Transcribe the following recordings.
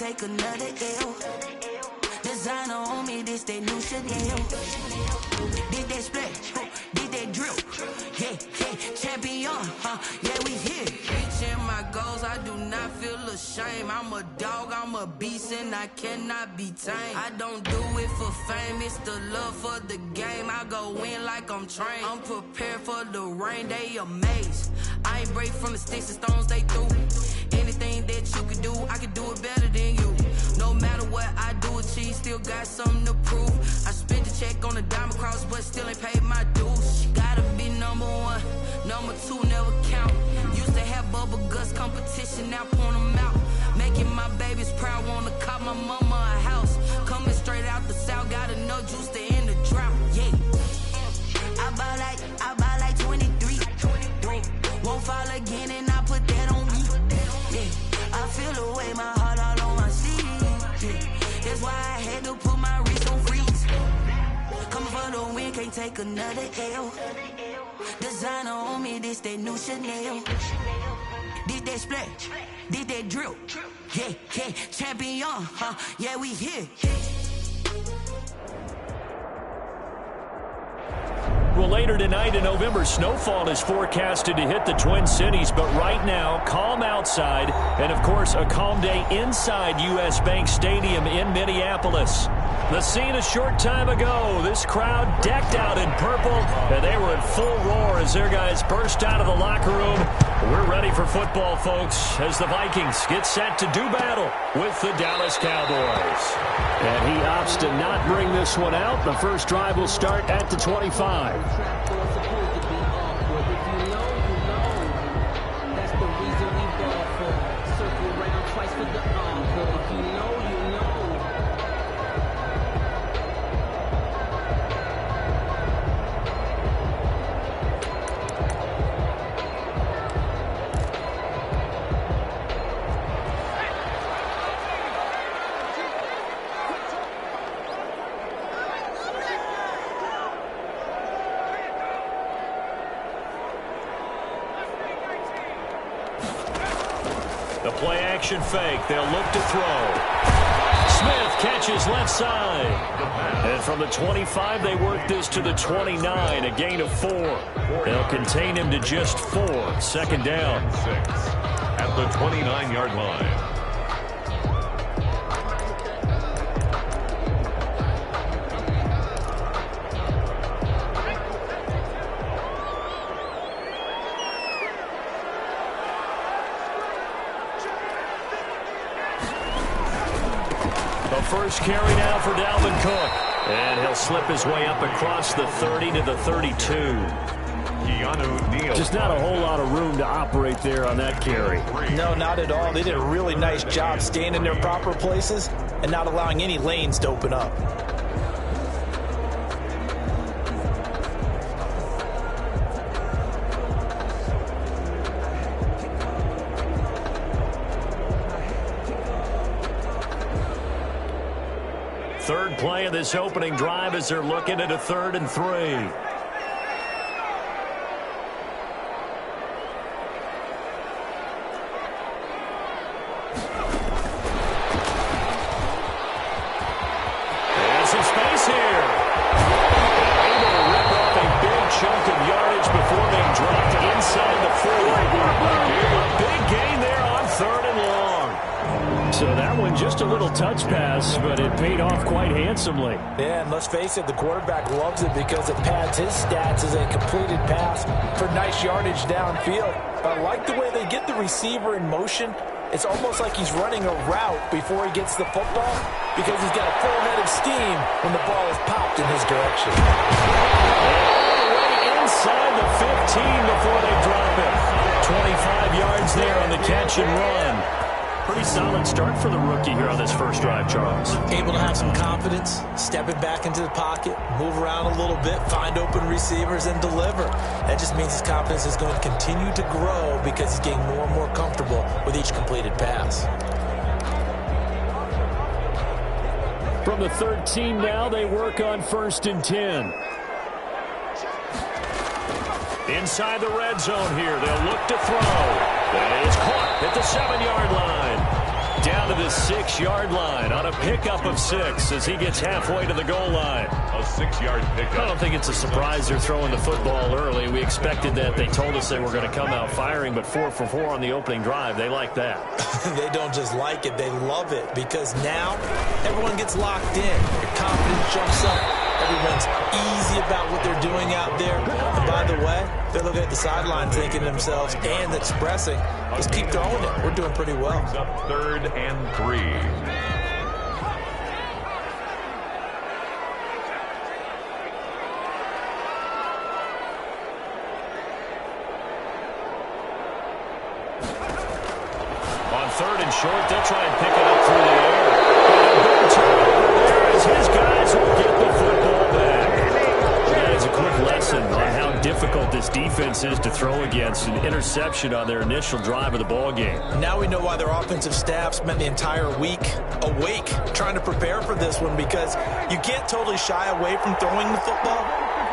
take another L. Designer on me, this that new Chanel. Did that split, did that drill. Yeah, champion, yeah, we here. Reaching my goals, I do not feel ashamed. I'm a dog, I'm a beast, and I cannot be tamed. I don't do it for fame, it's the love for the game. I go in like I'm trained. I'm prepared for the rain, they amazed. I ain't break from the sticks and stones they threw. Anything that you can do, I can do it better than you. No matter what I do achieve, still got something to prove. I spent the check on the diamond cross, but still ain't paid my dues. Gotta be number one, number two never count. Used to have bubble guts competition, now point them out. Making my babies proud, wanna cop my mama a house. Coming straight out the south, got enough juice to end the drought. Yeah, I buy like 23. Won't fall again, and I put that on me. Yeah, I feel the way, my heart all on my sleeve. Yeah, that's why I had to put my wrist on freeze. Coming for the win, can't take another L. Designer on me, this that new Chanel. Did that split, did that drill. Yeah, champion, yeah, we here. Well, later tonight in November, snowfall is forecasted to hit the Twin Cities, but right now, calm outside, and of course, a calm day inside U.S. Bank Stadium in Minneapolis. The scene a short time ago, this crowd decked out in purple, and they were in full roar as their guys burst out of the locker room. We're ready for football, folks, as the Vikings get set to do battle with the Dallas Cowboys. And he opts to not bring this one out. The first drive will start at the 25. The play action fake. They'll look to throw. Smith catches left side. And from the 25, they work this to the 29, a gain of 4. They'll contain him to just 4. Second down. 6 at the 29-yard line. First carry now for Dalvin Cook. And he'll slip his way up across the 30 to the 32. Just not a whole lot of room to operate there on that carry. No, not at all. They did a really nice job staying in their proper places and not allowing any lanes to open up. Third play of this opening drive as they're looking at a 3rd and 3. There's some space here. Able to rip off a big chunk of yardage before being dropped inside the 40. A big gain there on 3rd and long. So that one just a little touch pass, but it paid off quite handsomely. Yeah, and let's face it, the quarterback loves it because it pads his stats as a completed pass for nice yardage downfield. I like the way they get the receiver in motion. It's almost like he's running a route before he gets the football because he's got a full head of steam when the ball is popped in his direction. All the way inside the 15 before they drop it. 25 yards there on the catch and run. Pretty solid start for the rookie here on this first drive, Charles. Able to have some confidence, stepping back into the pocket, move around a little bit, find open receivers, and deliver. That just means his confidence is going to continue to grow because he's getting more and more comfortable with each completed pass. From the 13 now, they work on 1st and 10. Inside the red zone here, they'll look to throw. That is caught at the 7-yard line. Down down to the 6-yard line on a pickup of 6 as he gets halfway to the goal line. A 6-yard pickup. I don't think it's a surprise they're throwing the football early. We expected that. They told us they were going to come out firing, but 4 for 4 on the opening drive. They like that. They don't just like it, they love it, because now everyone gets locked in. Your confidence jumps up. Everyone's easy about what they're doing out there. And by the way, they're looking at the sideline thinking to themselves and expressing, just keep throwing it. We're doing pretty well. It's up 3rd and 3. On 3rd and short, they'll try and pick it up through the air. And a big turnover there as his guys will get the football back. That is a quick lesson on how difficult this defense is to throw against. An interception on their initial drive of the ball game. Now we know why their offensive staff spent the entire week awake trying to prepare for this one, because you can't totally shy away from throwing the football.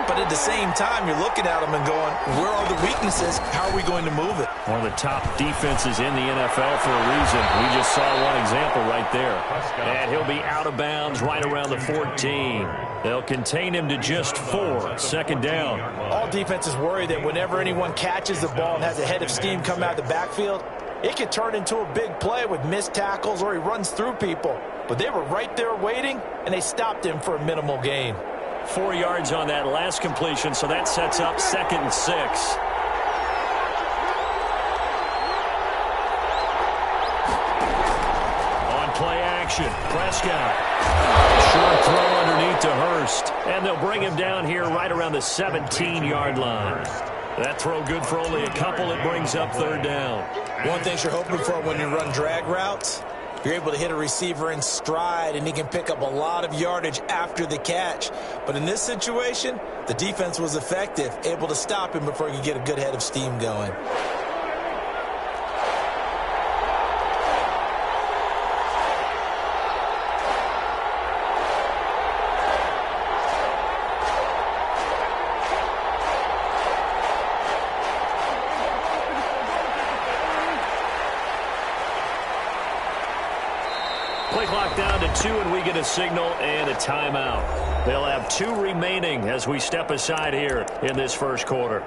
But at the same time, you're looking at them and going, where are the weaknesses? How are we going to move it? One of the top defenses in the NFL for a reason. We just saw one example right there. And he'll be out of bounds right around the 14. They'll contain him to just 4. 2nd down. All defenses worry that whenever anyone catches the ball and has a head of steam come out of the backfield, it could turn into a big play with missed tackles or he runs through people. But they were right there waiting, and they stopped him for a minimal gain. 4 yards on that last completion, so that sets up 2nd and 6. On play action, Prescott. Short throw underneath to Hurst, and they'll bring him down here right around the 17-yard line. That throw good for only a couple. It brings up 3rd down. One thing you're hoping for when you run drag routes, you're able to hit a receiver in stride, and he can pick up a lot of yardage after the catch. But in this situation, the defense was effective, able to stop him before he could get a good head of steam going. Play clock down to 2, and we get a signal and a timeout. They'll have 2 remaining as we step aside here in this first quarter.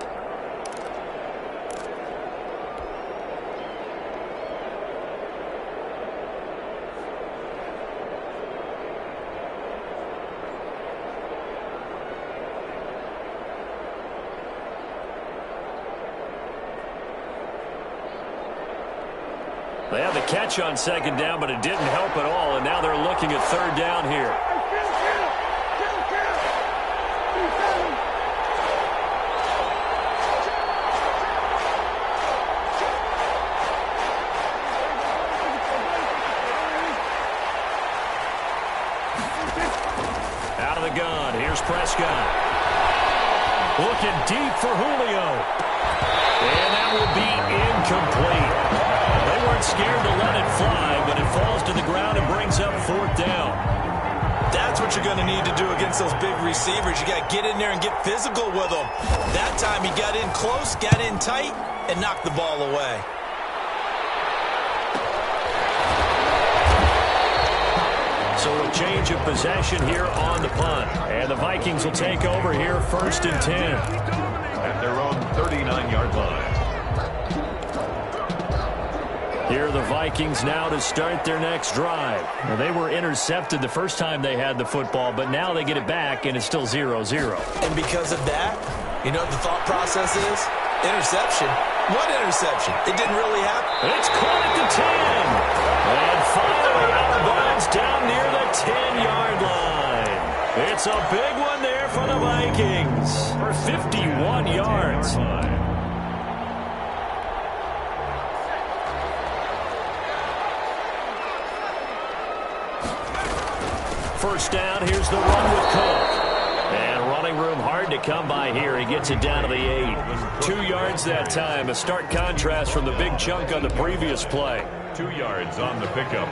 They had the catch on 2nd down, but it didn't help at all, and now they're looking at 3rd down here. Out of the gun, here's Prescott. Looking deep for Julio. And that will be incomplete. They weren't scared to let it fly, but it falls to the ground and brings up 4th down. That's what you're going to need to do against those big receivers. You got to get in there and get physical with them. That time he got in close, got in tight, and knocked the ball away. So a change of possession here on the punt. And the Vikings will take over here 1st and 10. At their own 39-yard line. Here are the Vikings now to start their next drive. Now, they were intercepted the first time they had the football, but now they get it back, and it's still 0-0. And because of that, you know what the thought process is? Interception. What interception? It didn't really happen. It's caught at the 10. And finally out of bounds down near the 10-yard line. It's a big one there for the Vikings for 51 yards. First down, here's the run with Cook. And running room hard to come by here. He gets it down to the 8. 2 yards that time. A stark contrast from the big chunk on the previous play. 2 yards on the pickup.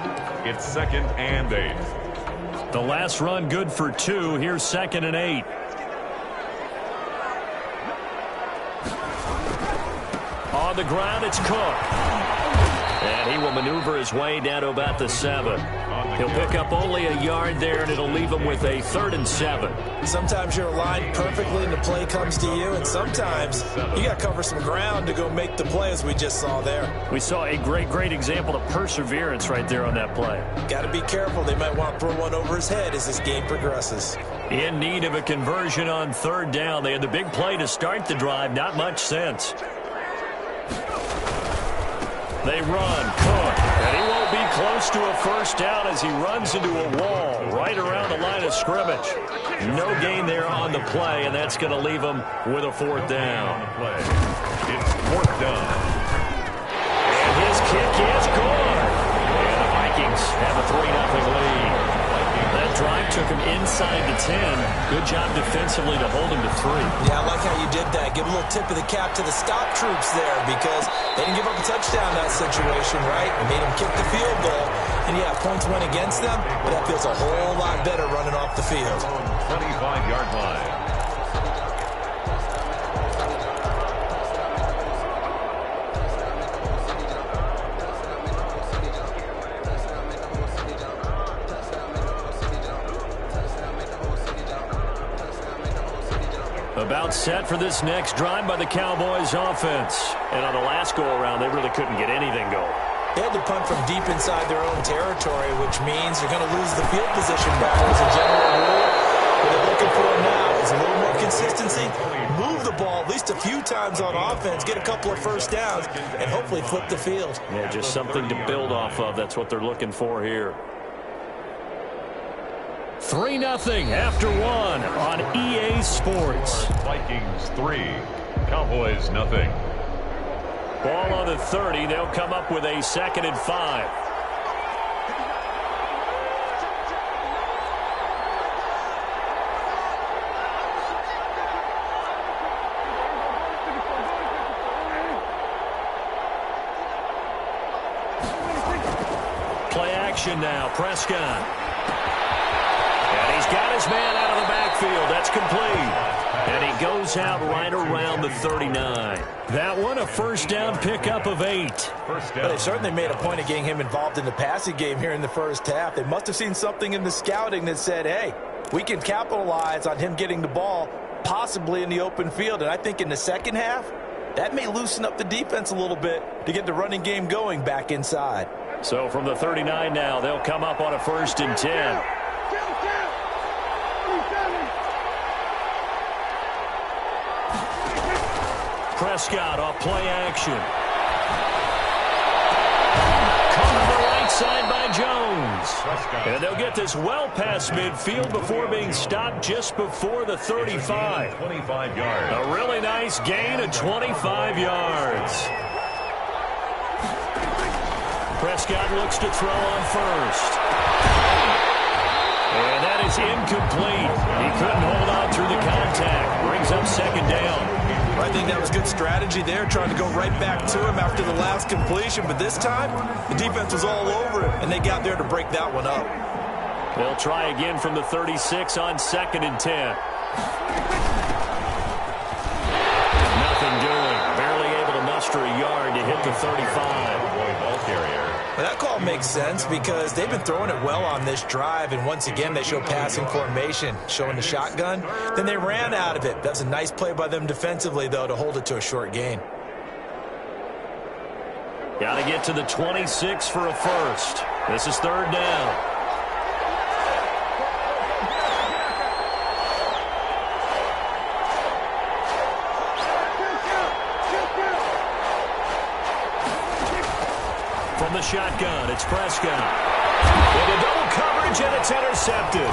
It's 2nd and 8. The last run good for 2. Here's 2nd and 8. On the ground, it's Cook. And he will maneuver his way down to about the 7. He'll pick up only a yard there, and it'll leave him with a 3rd and 7. Sometimes you're aligned perfectly and the play comes to you, and sometimes you got to cover some ground to go make the play, as we just saw there. We saw a great example of perseverance right there on that play. Got to be careful. They might want to throw one over his head as this game progresses. In need of a conversion on 3rd down. They had the big play to start the drive. Not much sense. They run, Cook, and he won't be close to a 1st down as he runs into a wall right around the line of scrimmage. No gain there on the play, and that's going to leave him with a 4th down. It's 4th down. And his kick is good. And the Vikings have a 3-0 lead. That drive took him inside the 10. Good job defensively to hold him to 3. Yeah, I like how you did that. Give a little tip of the cap to the stop troops there, because they didn't give up a touchdown in that situation, right? It made them kick the field goal. And yeah, points went against them, but that feels a whole lot better running off the field. 25-yard line. About set for this next drive by the Cowboys offense. And on the last go-around, they really couldn't get anything going. They had to punt from deep inside their own territory, which means you're going to lose the field position battle as a general rule. What they're looking for now is a little more consistency. Move the ball at least a few times on offense, get a couple of 1st downs, and hopefully flip the field. Yeah, just something to build off of. That's what they're looking for here. 3-0 after 1 on EA Sports. Vikings 3, Cowboys nothing. Ball on the 30. They'll come up with a 2nd and 5. Play action now. Prescott. And he's got his man out of the backfield. That's complete. And he goes out right around the 39. That one, a 1st down pickup of 8. Well, they certainly made a point of getting him involved in the passing game here in the 1st half. They must have seen something in the scouting that said, hey, we can capitalize on him getting the ball possibly in the open field. And I think in the 2nd half, that may loosen up the defense a little bit to get the running game going back inside. So from the 39 now, they'll come up on a 1st and 10. Prescott off play action. Caught on the right side by Jones. And they'll get this well past midfield before being stopped just before the 35. 25 yards. A really nice gain of 25 yards. Prescott looks to throw on 1st. And that is incomplete. He couldn't hold on through the contact. Brings up 2nd down. I think that was good strategy there, trying to go right back to him after the last completion. But this time, the defense was all over it, and they got there to break that one up. They'll try again from the 36 on 2nd and 10. Nothing doing. Barely able to muster a yard to hit the 35. Ball carrier. Well, that call makes sense because they've been throwing it well on this drive, and once again they show passing formation, showing the shotgun. Then they ran out of it. That's a nice play by them defensively, though, to hold it to a short gain. Got to get to the 26 for a 1st. This is 3rd down. From the shotgun, it's Prescott. Into double coverage, and it's intercepted.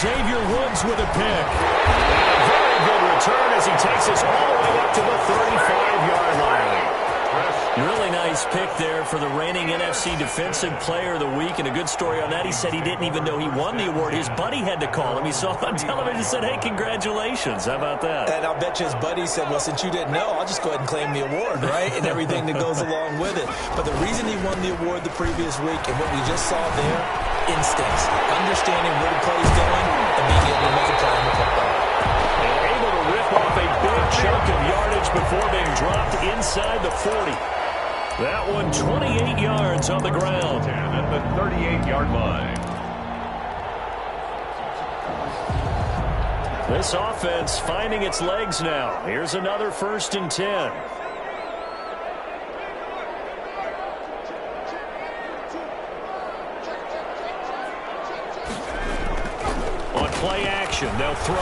Xavier Woods with a pick. And a very good return as he takes us all the way up to the 35-yard line. Really nice pick there for the reigning NFC Defensive Player of the Week. And a good story on that. He said he didn't even know he won the award. His buddy had to call him. He saw it on television and said, hey, congratulations. How about that? And I'll bet you his buddy said, well, since you didn't know, I'll just go ahead and claim the award, right? And everything that goes along with it. But the reason he won the award the previous week and what we just saw there, instincts, understanding where the play is going, and being able to make a play on the football. And able to rip off a big chunk of yardage before being dropped inside the 40. That one 28 yards on the ground. 10 at the 38-yard line. This offense finding its legs now. Here's another 1st and 10. On play action, they'll throw.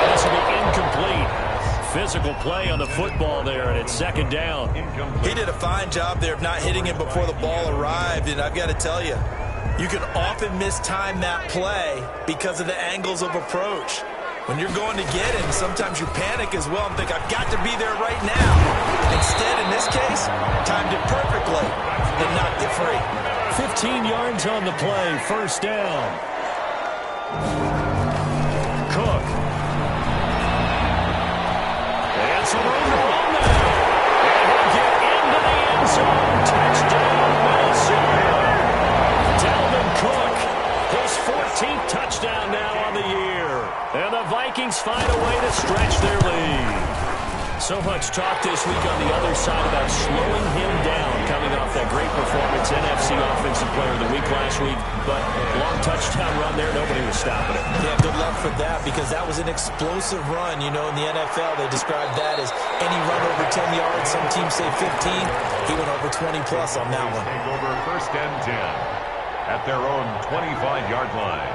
And this will be incomplete. Physical play on the football there, and it's 2nd down. He did a fine job there of not hitting him before the ball arrived, and I've got to tell you, you can often mistime that play because of the angles of approach. When you're going to get him, sometimes you panic as well and think, I've got to be there right now. Instead, in this case, timed it perfectly and knocked it free. 15 yards on the play, 1st down. Cook. And some room to run there. And he'll get into the end zone. Touchdown, Minnesota. Dalvin Cook, his 14th touchdown now on the year. And the Vikings find a way to stretch their lead. So much talk this week on the other side about slowing him down, coming off that great performance, NFC Offensive Player of the Week last week. But long touchdown run there, nobody was stopping it. Yeah, good luck for that, because that was an explosive run. You know, in the NFL, they described that as any run over 10 yards. Some teams say 15. He went over 20-plus on that one. Take over 1st and 10 at their own 25-yard line.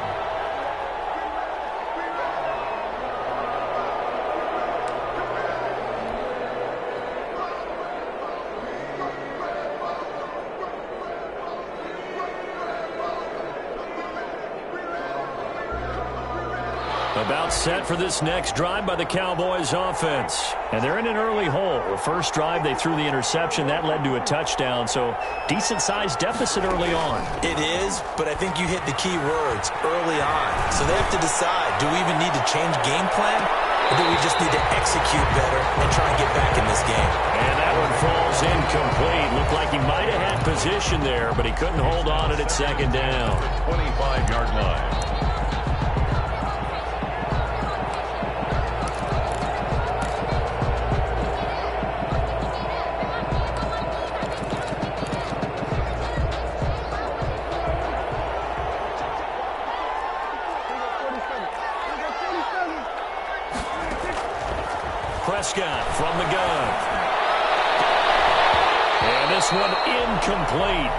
About set for this next drive by the Cowboys offense. And they're in an early hole. The first drive, they threw the interception. That led to a touchdown, so decent-sized deficit early on. It is, but I think you hit the key words, early on. So they have to decide, do we even need to change game plan, or do we just need to execute better and try and get back in this game? And that one falls incomplete. Looked like he might have had position there, but he couldn't hold on at 2nd down. 25-yard line. Prescott from the gun. And this one incomplete.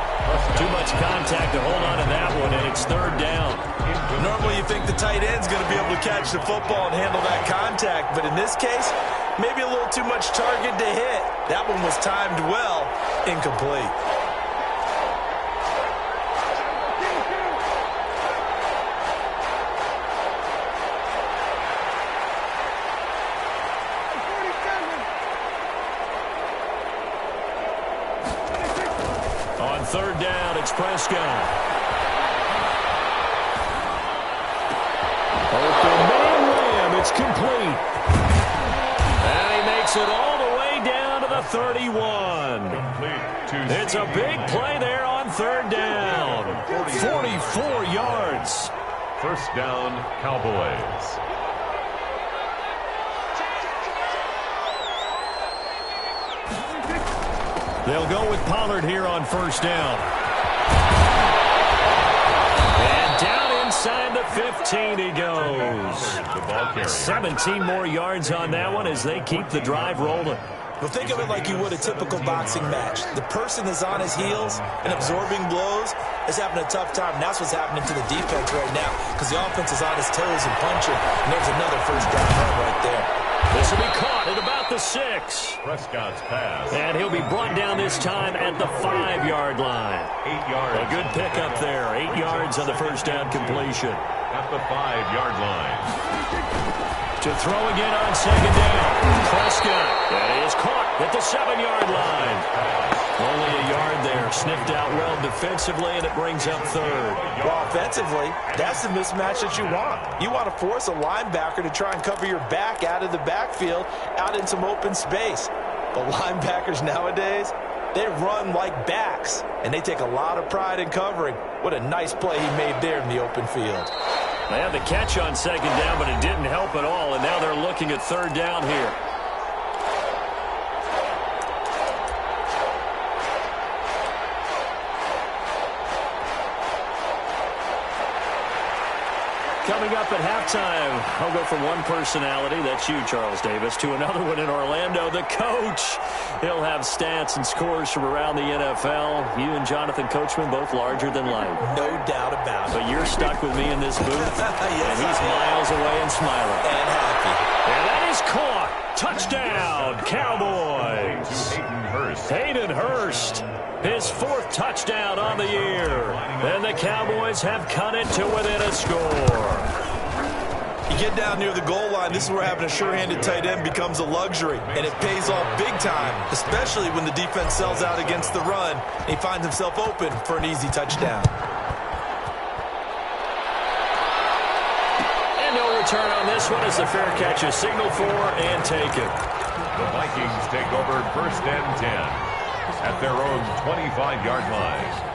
Too much contact to hold on to that one, and it's 3rd down. Normally you think the tight end's going to be able to catch the football and handle that contact, but in this case, maybe a little too much target to hit. That one was timed well, incomplete. On 3rd down, it's Prescott. Open man ram, it's complete. And he makes it all the way down to the 31. It's a big play there on 3rd down. 44 yards. 1st down, Cowboys. They'll go with Pollard here on 1st down. And down inside the 15 he goes. 17 more yards on that one as they keep the drive rolling. Well, think of it like you would a typical boxing match. The person that's on his heels and absorbing blows is having a tough time. And that's what's happening to the defense right now, because the offense is on his toes and punching. And there's another 1st down run right there. This will be caught at about the 6. Prescott's pass. And he'll be brought down this time at the 5-yard line. 8 yards. A good pickup there. 8 yards on the 1st down completion. At the 5-yard line. To throw again on 2nd down. Prescott. And he is caught at the 7-yard line. Only a yard there. Sniffed out well defensively, and it brings up 3rd. Well, offensively, that's the mismatch that you want. You want to force a linebacker to try and cover your back out of the backfield, out in some open space. But linebackers nowadays, they run like backs, and they take a lot of pride in covering. What a nice play he made there in the open field. They had the catch on 2nd down, but it didn't help at all, and now they're looking at 3rd down here. Coming up at halftime, I'll go from one personality, that's you, Charles Davis, to another one in Orlando, the coach. He'll have stats and scores from around the NFL. You and Jonathan Coachman, both larger than life. No doubt about it. But you're stuck with me in this booth, yes, and he's miles away and smiling. And happy. And that is caught. Touchdown, Cowboys. Hayden Hurst. His 4th touchdown on the year. And the Cowboys have cut it to within a score. You get down near the goal line, this is where having a sure-handed tight end becomes a luxury. And it pays off big time, especially when the defense sells out against the run. And he finds himself open for an easy touchdown. And no return on this one as the fair catch is signaled for and taken. The Vikings take over 1st and 10. At their own 25-yard line.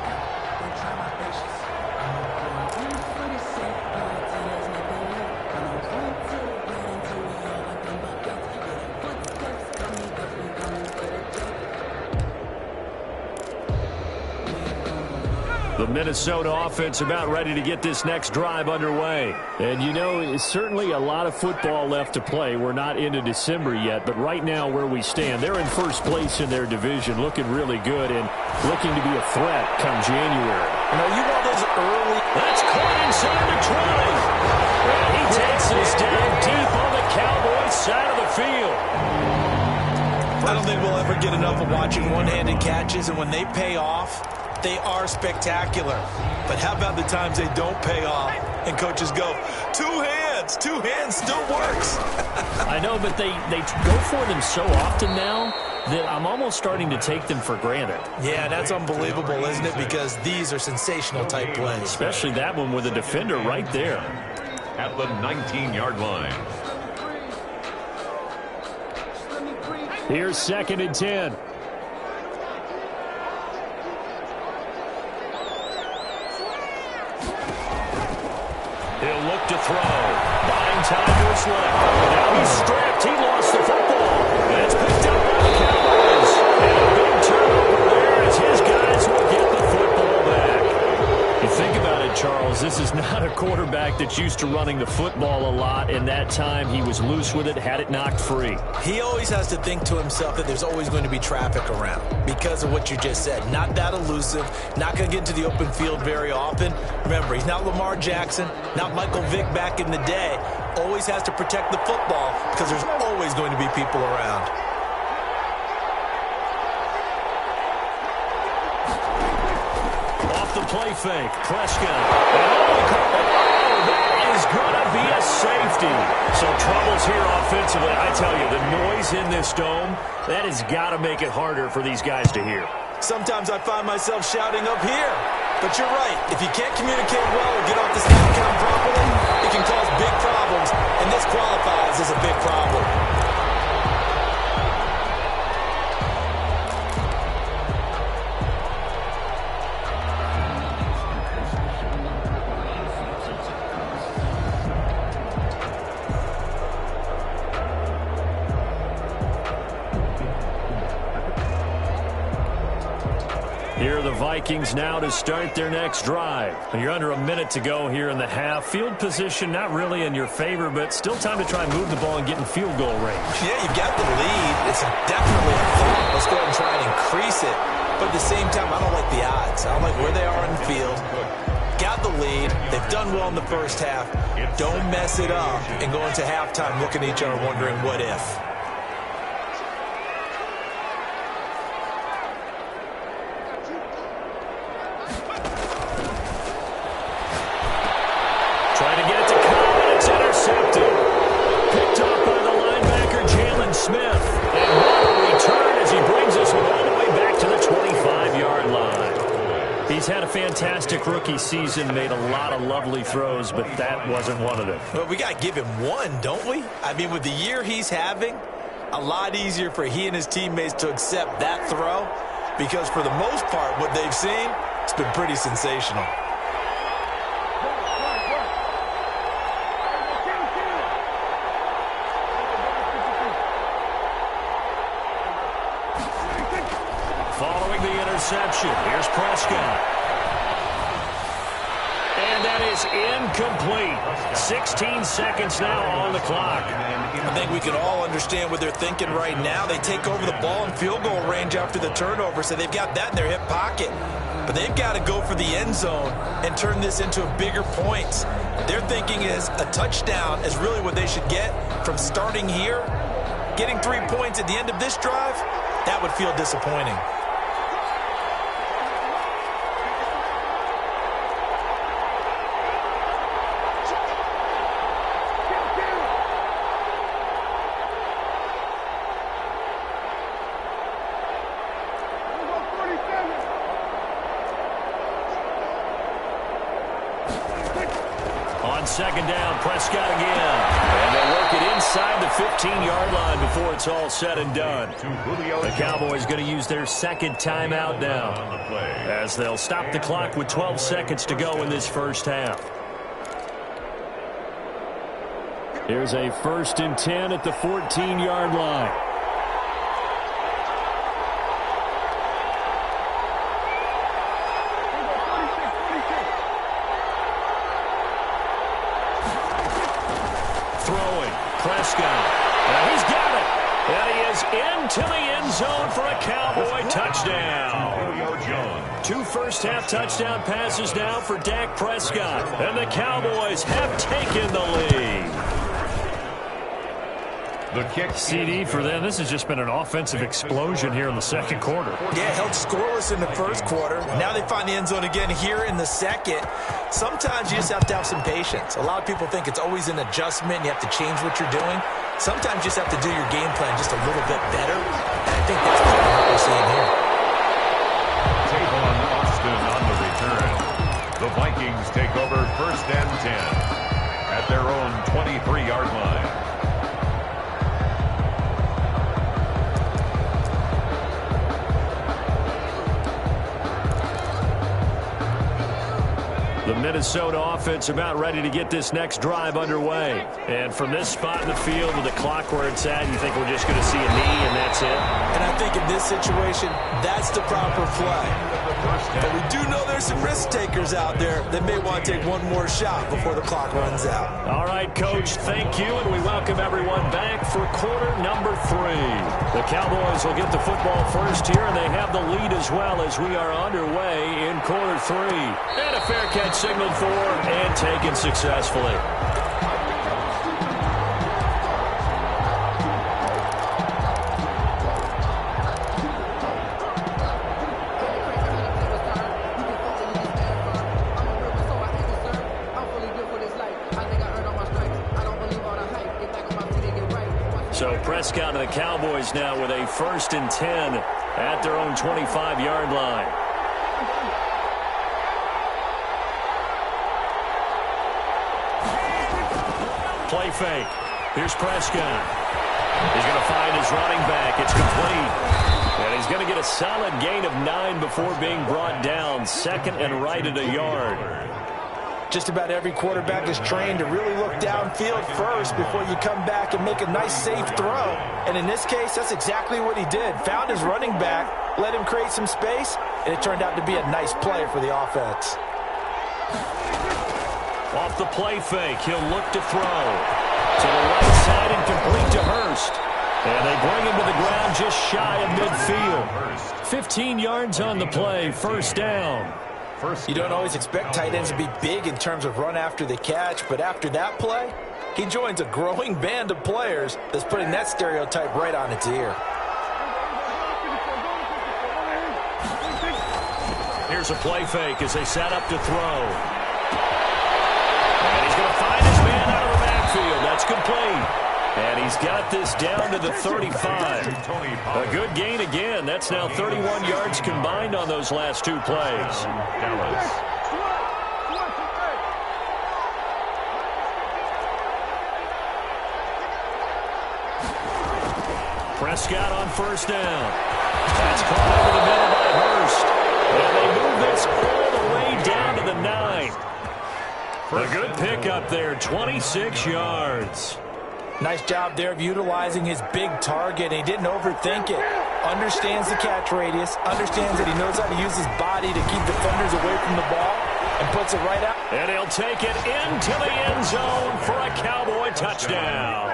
The Minnesota offense about ready to get this next drive underway. And, you know, it's certainly a lot of football left to play. We're not into December yet, but right now where we stand, they're in first place in their division, looking really good and looking to be a threat come January. You know, you want those early. That's caught inside the 20. And he takes this down deep on the Cowboys side of the field. I don't think we'll ever get enough of watching one-handed catches, and when they pay off, they are spectacular. But how about the times they don't pay off and coaches go, two hands still works. I know, but they go for them so often now that I'm almost starting to take them for granted. Yeah, that's unbelievable, isn't it? Because these are sensational type plays. Especially that one with a defender right there. At the 19-yard line. Here's 2nd and 10. He'll look to throw. Buying time to his left. Now he's stripped. He lost the football. And it's picked up by the Cowboys. And a big turnover there as his guys will get the football back. You think about it, Charles, this is not a quarterback that's used to running the football a lot, and that time he was loose with it, had it knocked free. He always has to think to himself that there's always going to be traffic around because of what you just said. Not that elusive, not going to get into the open field very often. Remember, he's not Lamar Jackson, not Michael Vick back in the day. Always has to protect the football because there's always going to be people around. Off the play fake, Prescott. Oh, that is going to be a safety. So troubles here offensively. I tell you, the noise in this dome, that has got to make it harder for these guys to hear. Sometimes I find myself shouting up here. But you're right. If you can't communicate well or get off the snap count properly, it can cause big problems, and this qualifies as a big problem. Here are the Vikings now to start their next drive. You're under a minute to go here in the half. Field position not really in your favor, but still time to try and move the ball and get in field goal range. Yeah, you've got the lead. It's definitely a thought. Let's go ahead and try and increase it. But at the same time, I don't like the odds. I don't like where they are in the field. Got the lead. They've done well in the first half. Don't mess it up and go into halftime looking at each other wondering what if. Fantastic rookie season, made a lot of lovely throws, but that wasn't one of them. Well, we got to give him one, don't we? I mean, with the year he's having, a lot easier for he and his teammates to accept that throw because for the most part, what they've seen, it's been pretty sensational. Following the interception, here's Prescott. And that that is incomplete. 16 seconds now on the clock. I think we can all understand what they're thinking right now. They take over the ball in field goal range after the turnover, so they've got that in their hip pocket. But they've got to go for the end zone and turn this into a bigger points. Their thinking is a touchdown is really what they should get from starting here. Getting 3 points at the end of this drive, that would feel disappointing. Second down, Prescott again. And they work it inside the 15-yard line before it's all said and done. The Cowboys going to use their second timeout now, as they'll stop the clock with 12 seconds to go in this first half. Here's a 1st and 10 at the 14-yard line. Prescott. And he's got it. And he is into the end zone for a Cowboy touchdown. 2 first-half touchdown passes now for Dak Prescott. And the Cowboys have taken the lead. The kick. CD for them. This has just been an offensive explosion here in the second quarter. Yeah, held scoreless in the first quarter. Now they find the end zone again here in the second. Sometimes you just have to have some patience. A lot of people think it's always an adjustment. You have to change what you're doing. Sometimes you just have to do your game plan just a little bit better. And I think that's part of what we're seeing here. Tavon Austin on the return. The Vikings take over 1st and 10 at their own 23-yard line. The Minnesota offense about ready to get this next drive underway. And from this spot in the field with the clock where it's at, you think we're just going to see a knee and that's it? And I think in this situation, that's the proper play. But we do know there's some risk takers out there that may want to take one more shot before the clock runs out. All right, Coach, thank you, and we welcome everyone back for quarter number 3. The Cowboys will get the football first here, and they have the lead as well as we are underway in quarter 3. And a fair catch signaled for and taken successfully. So Prescott and the Cowboys now with a 1st and 10 at their own 25-yard line. Play fake. Here's Prescott. He's going to find his running back. It's complete. And he's going to get a solid gain of 9 before being brought down. 2nd and right at a yard. Just about every quarterback is trained to really look downfield first before you come back and make a nice, safe throw. And in this case, that's exactly what he did. Found his running back, let him create some space, and it turned out to be a nice play for the offense. Off the play fake, he'll look to throw. To the right side and complete to Hurst. And they bring him to the ground just shy of midfield. 15 yards on the play, 1st down. You don't always expect tight ends to be big in terms of run after the catch, but after that play, he joins a growing band of players that's putting that stereotype right on its ear. Here's a play fake as they set up to throw. And he's going to find his man out of the backfield. That's complete. And he's got this down to the 35. A good gain again. That's now 31 yards combined on those last 2 plays. Prescott on 1st down. That's caught over the middle by Hurst. And they move this all the way down to the 9. A good pickup there, 26 yards. Nice job there of utilizing his big target. He didn't overthink it. Understands the catch radius. Understands that he knows how to use his body to keep defenders away from the ball. And puts it right out. And he'll take it into the end zone for a Cowboy touchdown.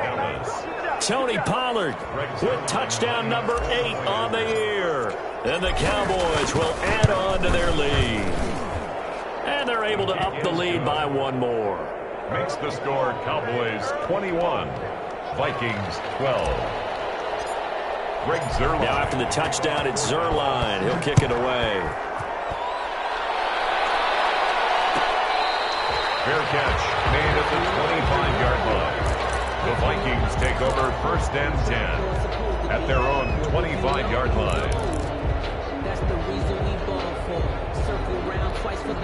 Tony Pollard with touchdown number 8 on the year. And the Cowboys will add on to their lead. And they're able to up the lead by one more. Makes the score Cowboys 21, Vikings 12. Greg Zuerlein. Now after the touchdown, it's Zuerlein. He'll kick it away. Fair catch made at the 25-yard line. The Vikings take over 1st and 10 at their own 25-yard line. That's the reason we ball for. Circle around twice for the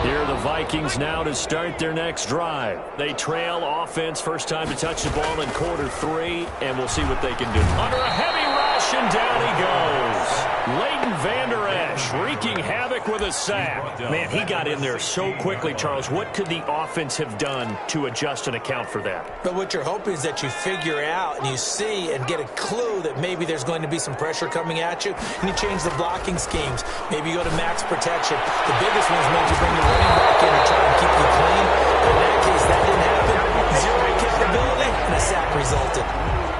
Here are the Vikings now to start their next drive. They trail offense, first time to touch the ball in quarter 3, and we'll see what they can do. Under a heavy rush, and down he goes. Leighton Vander Esch wreaking havoc with a sack. Man, he got in there so quickly, Charles. What could the offense have done to adjust and account for that? But what you're hoping is that you figure out and you see and get a clue that maybe there's going to be some pressure coming at you, and you change the blocking schemes. Maybe you go to max protection. The biggest one is maybe bring your running back in and try and keep you clean. But in that case, that didn't happen. Zero accountability, and a sack resulted.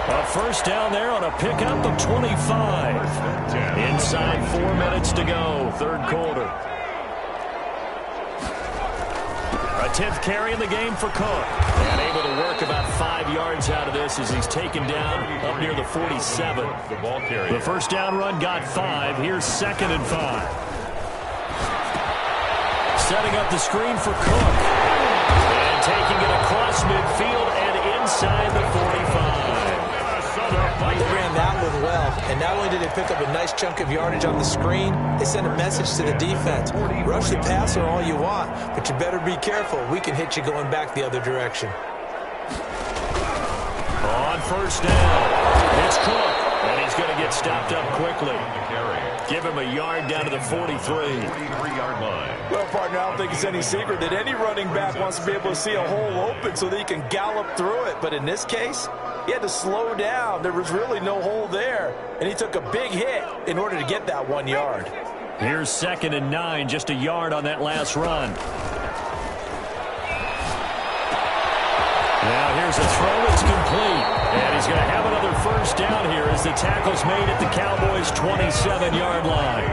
A first down there on a pickup of 25. Inside 4 minutes to go, third quarter. A 10th carry in the game for Cook. And able to work about 5 yards out of this as he's taken down up near the 47. The first down run got 5. Here's 2nd and 5. Setting up the screen for Cook. And taking it across midfield and inside the 45. They ran that one well, and not only did they pick up a nice chunk of yardage on the screen, they sent a message to the defense. Rush the passer all you want, but you better be careful. We can hit you going back the other direction. On first down, it's Cook, and he's going to get stopped up quickly. Give him a yard down to the 43-yard line. Well, partner, I don't think it's any secret that any running back wants to be able to see a hole open so that he can gallop through it. But in this case, he had to slow down. There was really no hole there, and he took a big hit in order to get that 1 yard. Here's 2nd and 9, just a yard on that last run. Now here's a throw. It's complete. And he's going to have another first down here as the tackle's made at the Cowboys' 27-yard line.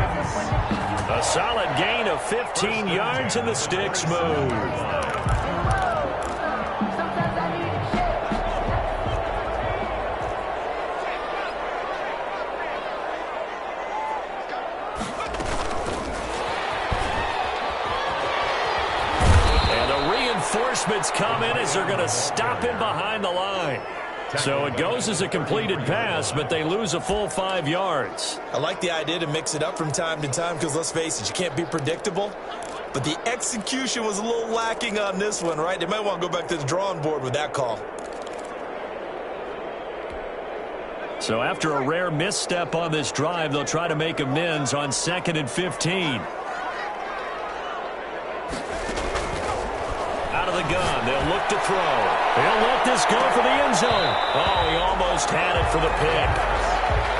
A solid gain of 15 yards, and the sticks move. Reinforcements come in as they're going to stop him behind the line. So it goes as a completed pass, but they lose a full 5 yards. I like the idea to mix it up from time to time because, let's face it, you can't be predictable. But the execution was a little lacking on this one, right? They might want to go back to the drawing board with that call. So after a rare misstep on this drive, they'll try to make amends on 2nd and 15. Out of the gun, they'll look to throw. They'll let this go for the end zone. Oh, he almost had it for the pick.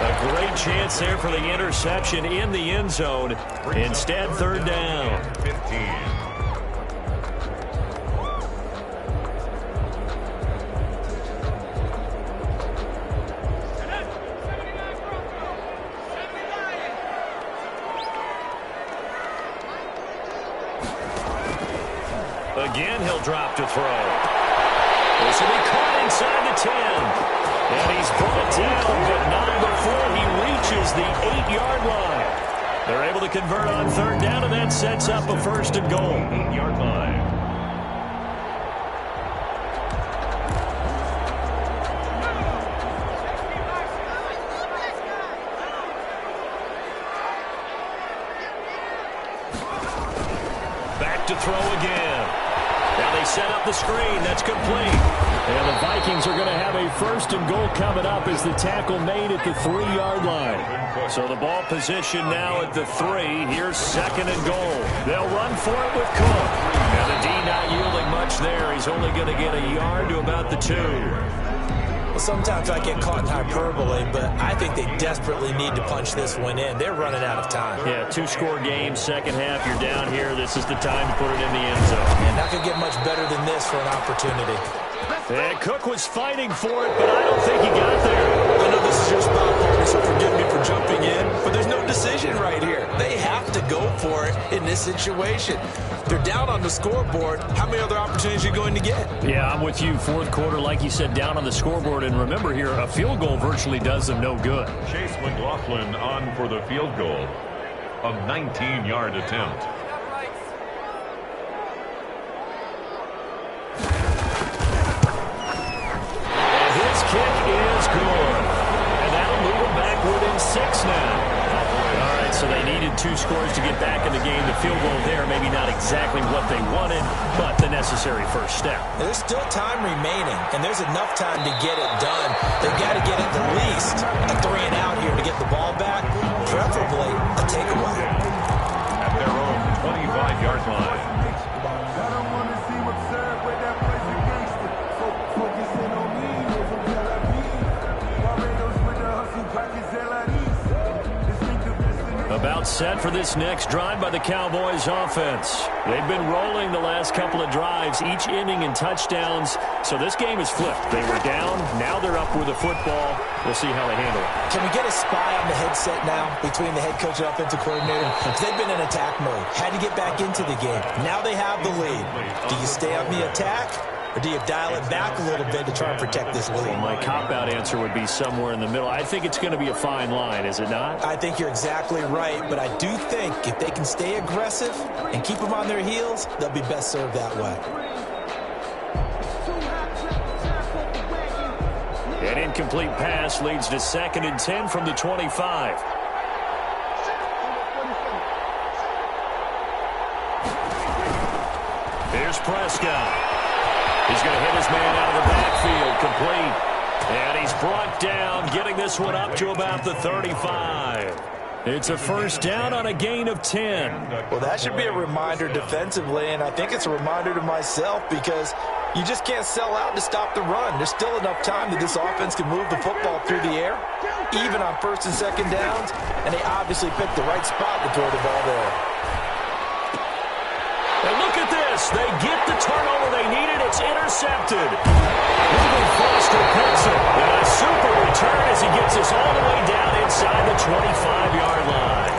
A great chance there for the interception in the end zone. Instead, third down. 15. Again, he'll drop to throw. This will be caught inside the 10. And he's brought down, but not before he reaches the 8-yard line. They're able to convert on third down, and that sets up a first and goal. 8-yard line. Back to throw again. Now they set up the screen. That's complete. And the Vikings are going to have a first and goal coming up as the tackle made at the 3-yard line. So the ball position now at the 3. Here's 2nd and goal. They'll run for it with Cook. And the D not yielding much there. He's only going to get a yard to about the 2. Well, sometimes I get caught in hyperbole, but I think they desperately need to punch this one in. They're running out of time. Yeah, two-score game, second half, you're down here. This is the time to put it in the end zone. And not going to get much better than this for an opportunity. And Cook was fighting for it, but I don't think he got there. I know this is your spot, Parker, so forgive me for jumping in, but there's no decision right here. They have to go for it in this situation. They're down on the scoreboard. How many other opportunities are you going to get? Yeah, I'm with you. Fourth quarter, like you said, down on the scoreboard. And remember here, a field goal virtually does them no good. Chase McLaughlin on for the field goal. A 19-yard attempt. And his kick is good. And that'll move them back within 6 now. All right, so they needed 2 scores to get back in the game. The field goal there, maybe not exactly what they wanted, but the necessary first step. There's still time remaining, and there's enough time to get it done. They've got to get at the least a 3 and out here to get the ball back, preferably a takeaway. At their own 25-yard line. About set for this next drive by the Cowboys offense. They've been rolling the last couple of drives, each ending in touchdowns. So this game is flipped. They were down. Now they're up with the football. We'll see how they handle it. Can we get a spy on the headset now between the head coach and offensive coordinator? They've been in attack mode. Had to get back into the game. Now they have the lead. Do you stay on the attack? Or do you dial it back a little bit to try and protect this lead? Well, my cop-out answer would be somewhere in the middle. I think it's going to be a fine line, is it not? I think you're exactly right, but I do think if they can stay aggressive and keep them on their heels, they'll be best served that way. An incomplete pass leads to 2nd and 10 from the 25. Here's Prescott. He's going to hit his man out of the backfield, complete. And he's brought down, getting this one up to about the 35. It's a first down on a gain of 10. Well, that should be a reminder defensively, and I think it's a reminder to myself because you just can't sell out to stop the run. There's still enough time that this offense can move the football through the air, even on 1st and 2nd downs, and they obviously picked the right spot to throw the ball there. And look at this. They get the turnover they needed. It's intercepted. Ruben Foster picks it. And a super return as he gets us all the way down inside the 25-yard line.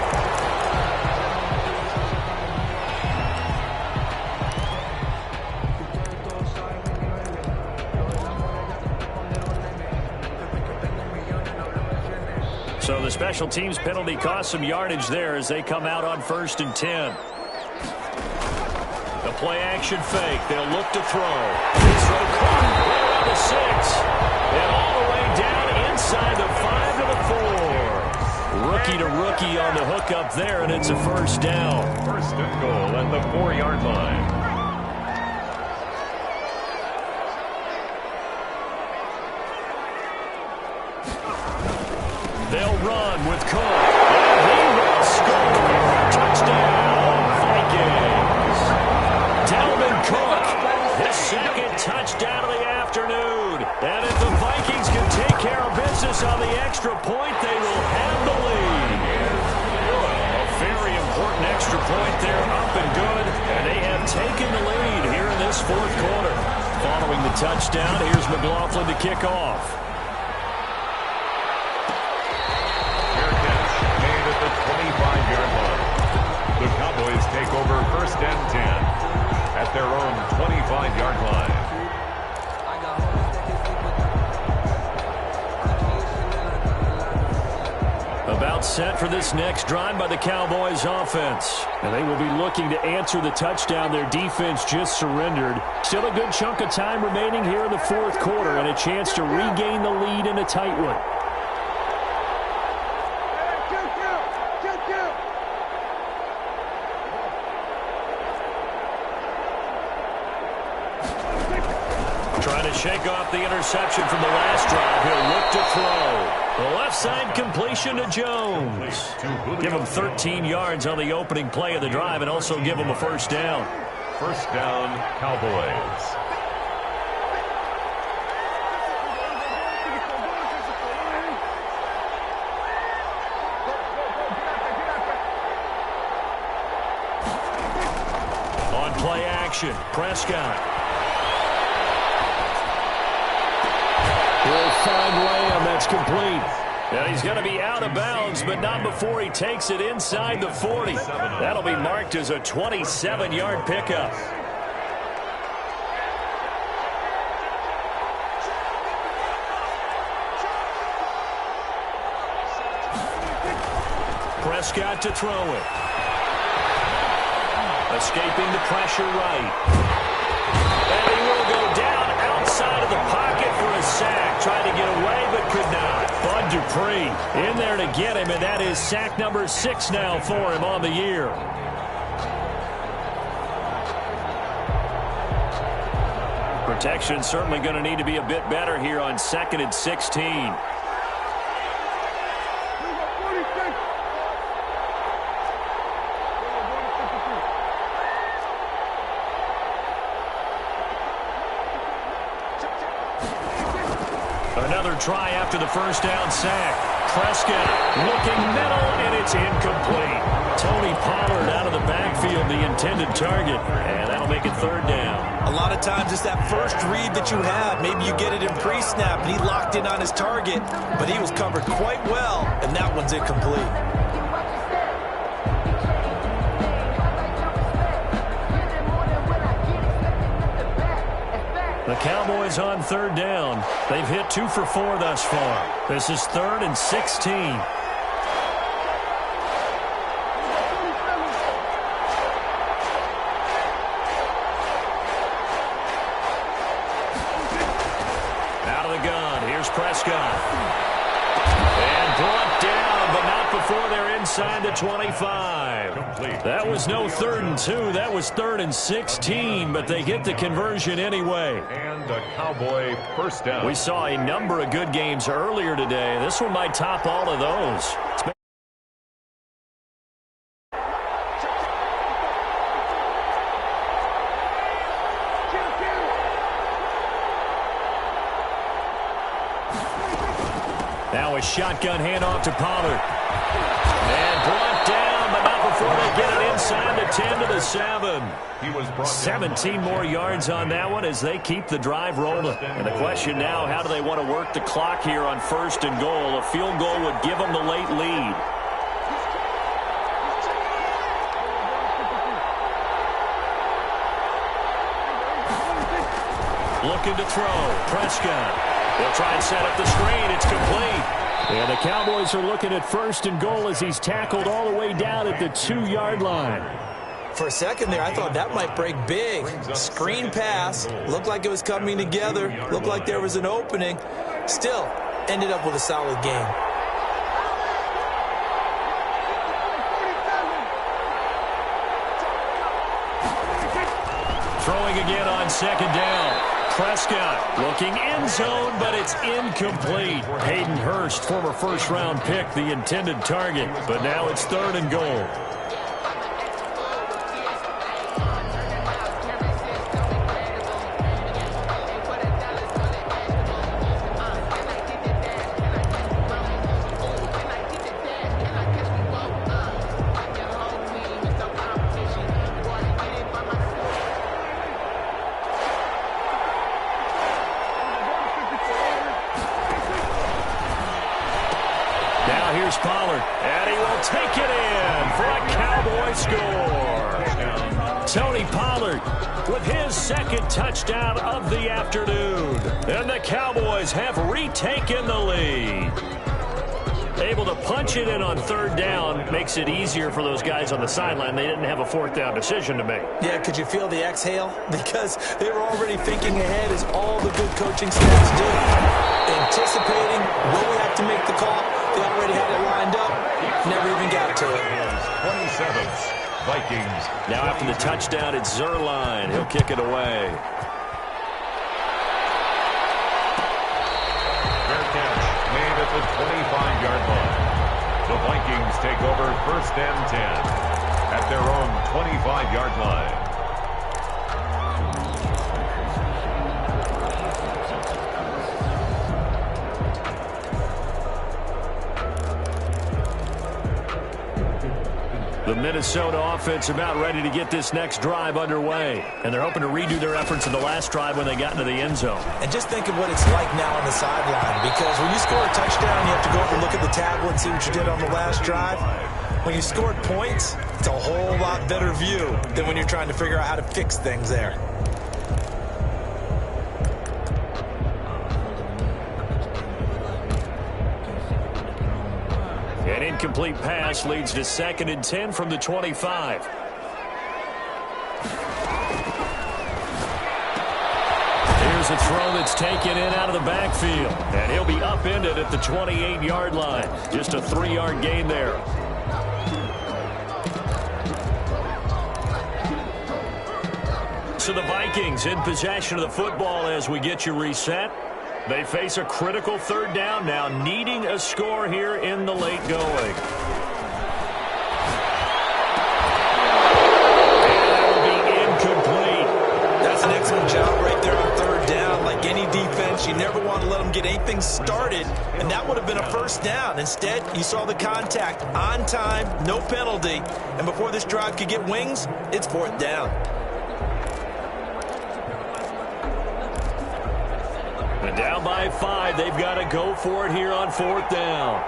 So the special teams penalty cost some yardage there as they come out on 1st and 10. The play-action fake. They'll look to throw. This throw caught right around the 6. And all the way down inside the 5 to the 4. Rookie to rookie on the hookup there, and it's a first down. 1st and goal at the 4-yard line. They'll run with Cook. And he will score. Touchdown, Vikings. Dalvin Cook, his 2nd touchdown of the afternoon. And if the Vikings can take care of business on the extra point, they will have the lead. A very important extra point there, up and good. And they have taken the lead here in this 4th quarter. Following the touchdown, here's McLaughlin to kick off. Made at the 25-yard line. The Cowboys take over 1st and 10. At their own 25-yard line. About set for this next drive by the Cowboys offense. And they will be looking to answer the touchdown their defense just surrendered. Still a good chunk of time remaining here in the 4th quarter and a chance to regain the lead in a tight one. Trying to shake off the interception from the last drive. He'll look to throw. The left side completion to Jones. Give him 13 yards on the opening play of the drive and also give him a first down. First down, Cowboys. action. Prescott. He'll find Lamb. That's complete. And he's going to be out of bounds, but not before he takes it inside the 40. That'll be marked as a 27-yard pickup. Prescott to throw it. Escaping the pressure right. And he will go down outside of the pocket for a sack. Tried to get away, but could not. Bud Dupree in there to get him, and that is sack number 6 now for him on the year. Protection certainly going to need to be a bit better here on 2nd and 16. Another try after the first down sack. Prescott looking middle, and it's incomplete. Tony Pollard out of the backfield, the intended target, and that'll make it 3rd down. A lot of times it's that first read that you have. Maybe you get it in pre-snap, and he locked in on his target, but he was covered quite well, and that one's incomplete. The Cowboys on 3rd down. They've hit 2 for 4 thus far. This is 3rd and 16. Out of the gun. Here's Prescott. And brought down, but not before they're inside the 25. That was no 3rd and 2. That was 3rd and 16, but they get the conversion anyway. And a Cowboy first down. We saw a number of good games earlier today. This one might top all of those. Now a shotgun handoff to Pollard. And brought down, but not before they get it inside the 10 to the 7. He was brought 17 more yards on that one as they keep the drive rolling. And the question now, how do they want to work the clock here on 1st and goal? A field goal would give them the late lead. Looking to throw. Prescott. They'll try and set up the screen. It's complete. And the Cowboys are looking at 1st and goal as he's tackled all the way down at the 2-yard line. For a second there, I thought that might break big. Screen pass. Looked like it was coming together. Looked like there was an opening. Still, ended up with a solid game. Throwing again on 2nd down. Prescott looking end zone, but it's incomplete. Hayden Hurst, former first-round pick, the intended target, but now it's 3rd and goal. Here's Pollard, and he will take it in for a Cowboy score. Tony Pollard with his 2nd touchdown of the afternoon. And the Cowboys have retaken the lead. Able to punch it in on 3rd down makes it easier for those guys on the sideline. They didn't have a 4th down decision to make. Yeah, could you feel the exhale? Because they were already thinking ahead, as all the good coaching staffs do. Anticipating, will we have to make the call? They already had it lined up. Never even got to it. 27th, Vikings. Now after the touchdown, it's Zerline. He'll kick it away. Fair catch made at the 25-yard line. The Vikings take over 1st and 10 at their own 25-yard line. The Minnesota offense about ready to get this next drive underway. And they're hoping to redo their efforts in the last drive when they got into the end zone. And just think of what it's like now on the sideline, because when you score a touchdown, you have to go over and look at the tablet and see what you did on the last drive. When you scored points, it's a whole lot better view than when you're trying to figure out how to fix things there. An incomplete pass leads to 2nd and 10 from the 25. Here's a throw that's taken in out of the backfield. And he'll be upended at the 28-yard line. Just a 3-yard gain there. So the Vikings in possession of the football as we get you reset. They face a critical 3rd down now, needing a score here in the late going. And that will be incomplete. That's an excellent job right there on 3rd down. Like any defense, you never want to let them get anything started, and that would have been a 1st down. Instead, you saw the contact on time, no penalty, and before this drive could get wings, it's 4th down. And down by 5, they've got to go for it here on 4th down.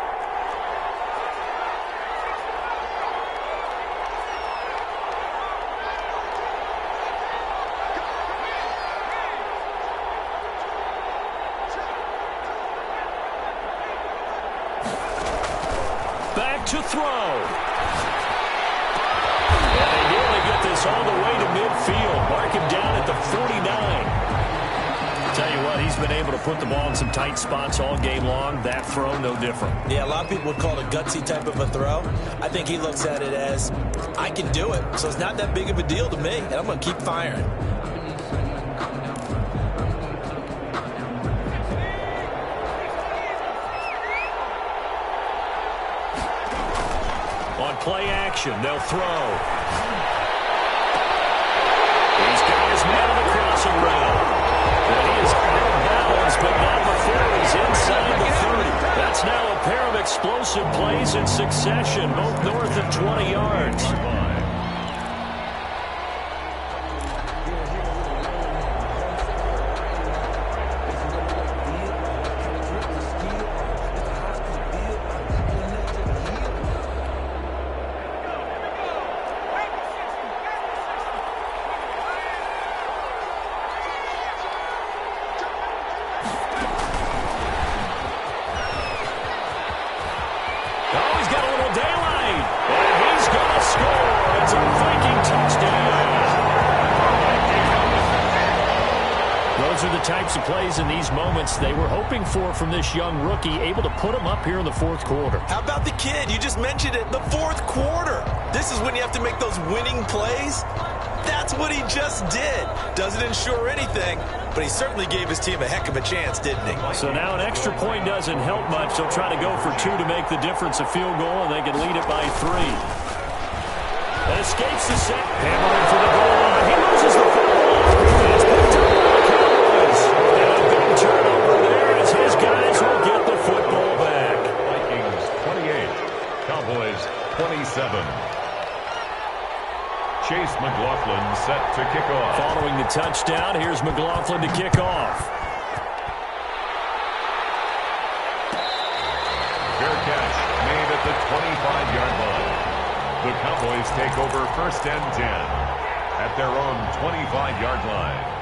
Back to throw. And they nearly get this all the way to midfield. Mark him down at the 49. Tell you what, he's been able to put the ball in some tight spots all game long. That throw, no different. Yeah, a lot of people would call it a gutsy type of a throw. I think he looks at it as, I can do it, so it's not that big of a deal to me, and I'm going to keep firing. On play action, they'll throw. He's got his man on the crossing route. And he is out of bounds, but not before he's inside the 30. That's now a pair of explosive plays in succession, both north of 20 yards. Types of plays in these moments they were hoping for from this young rookie, able to put him up here in the 4th quarter. How about the kid? You just mentioned it, the 4th quarter. This is when you have to make those winning plays. That's what he just did. Doesn't ensure anything, but he certainly gave his team a heck of a chance, didn't he? So now an extra point doesn't help much. They'll try to go for 2 to make the difference a field goal, and they can lead it by 3. That escapes the set. Hammering for the goal line. He loses the football. It's picked up by the Cowboys. And a big turnover there as his guys will get the football back. Vikings 28, Cowboys 27. Chase McLaughlin set to kick off. Following the touchdown, here's McLaughlin to kick off. Fair catch made at the 25-yard line. The Cowboys take over 1st and 10 at their own 25-yard line.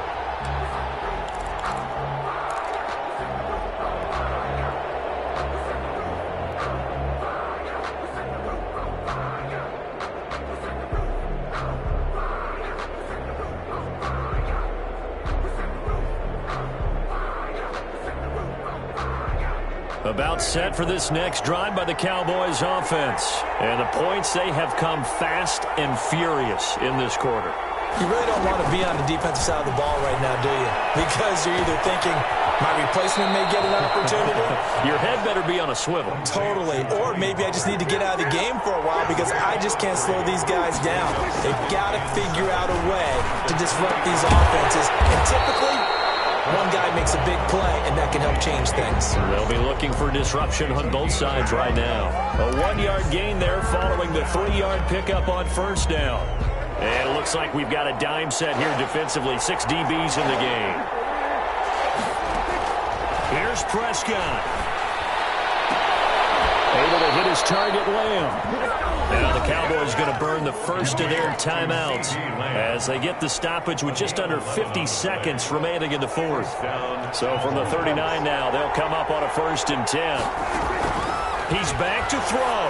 About set for this next drive by the Cowboys offense. And the points, they have come fast and furious in this quarter. You really don't want to be on the defensive side of the ball right now, do you? Because you're either thinking, my replacement may get an opportunity. Your head better be on a swivel. Totally. Or maybe I just need to get out of the game for a while because I just can't slow these guys down. They've got to figure out a way to disrupt these offenses. And typically, One guy makes a big play, and that can help change things. They'll be looking for disruption on both sides right now. A 1-yard gain there following the 3-yard pickup on first down. And it looks like we've got a dime set here defensively. 6 DBs in the game. Here's Prescott. Able to hit his target, Lamb. Now the Cowboys going to burn the first of their timeouts as they get the stoppage with just under 50 seconds remaining in the fourth. So from the 39 now, they'll come up on a 1st and 10. He's back to throw.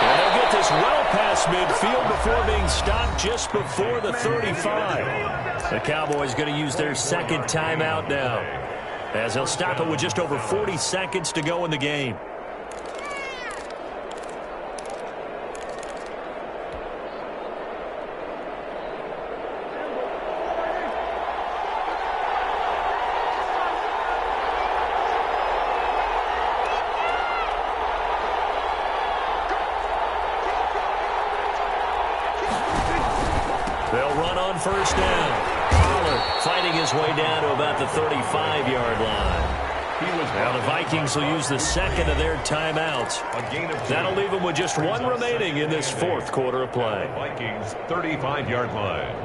And they'll get this well past midfield before being stopped just before the 35. The Cowboys going to use their second timeout now, as they'll stop it with just over 40 seconds to go in the game. They'll run on first down. Pollard fighting his way down to about the 35-yard line. Now the Vikings will use the second of their timeouts. That'll leave them with just one remaining in this fourth quarter of play. Vikings 35-yard line.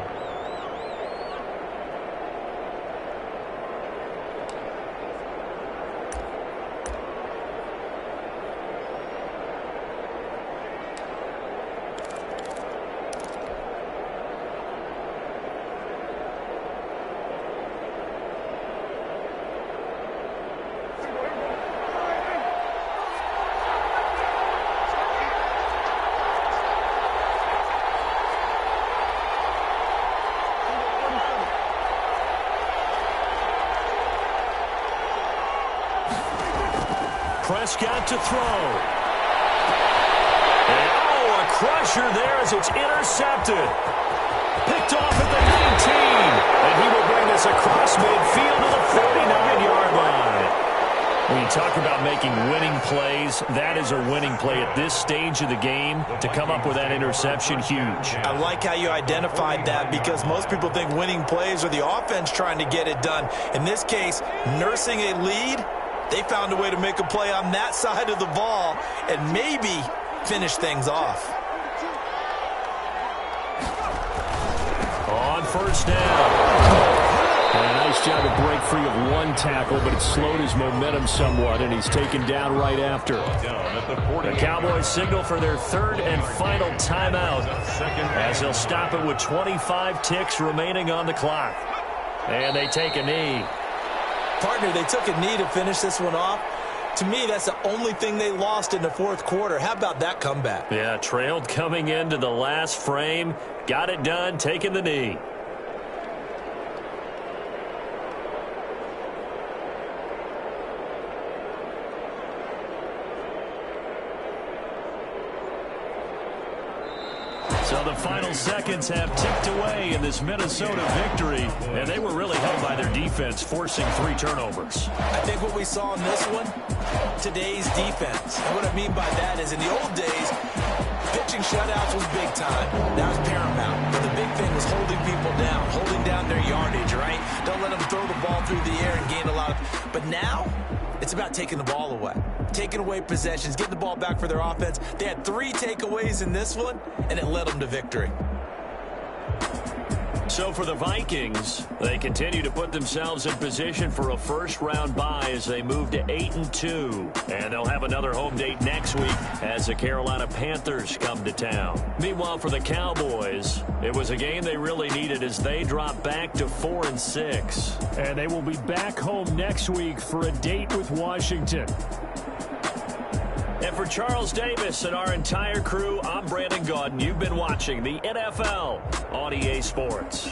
Prescott to throw. And, a crusher there as it's intercepted. Picked off at the 19. And he will bring this across midfield to the 49-yard line. When you talk about making winning plays, that is a winning play at this stage of the game. To come up with that interception, huge. I like how you identified that, because most people think winning plays are the offense trying to get it done. In this case, nursing a lead, they found a way to make a play on that side of the ball and maybe finish things off. On first down. And a nice job to break free of one tackle, but it slowed his momentum somewhat, and he's taken down right after. The Cowboys signal for their third and final timeout, as they'll stop it with 25 ticks remaining on the clock. And they take a knee. Partner, they took a knee to finish this one off. To me, that's the only thing they lost in the fourth quarter. How about that comeback? Yeah, trailed coming into the last frame. Got it done, taking the knee. So the final seconds have ticked away in this Minnesota victory, and they were really held by their defense, forcing 3 turnovers. I think what we saw in this one, today's defense. And what I mean by that is, in the old days, pitching shutouts was big time. That was paramount. But the big thing was holding people down, holding down their yardage, right? Don't let them throw the ball through the air and gain a lot of... But now, it's about taking the ball away. Taking away possessions, getting the ball back for their offense. They had 3 takeaways in this one, and it led them to victory. So for the Vikings, they continue to put themselves in position for a first-round bye as they move to 8-2. And they'll have another home date next week as the Carolina Panthers come to town. Meanwhile, for the Cowboys, it was a game they really needed as they drop back to 4-6. And they will be back home next week for a date with Washington. And for Charles Davis and our entire crew, I'm Brandon Gaudin. You've been watching the NFL on EA Sports.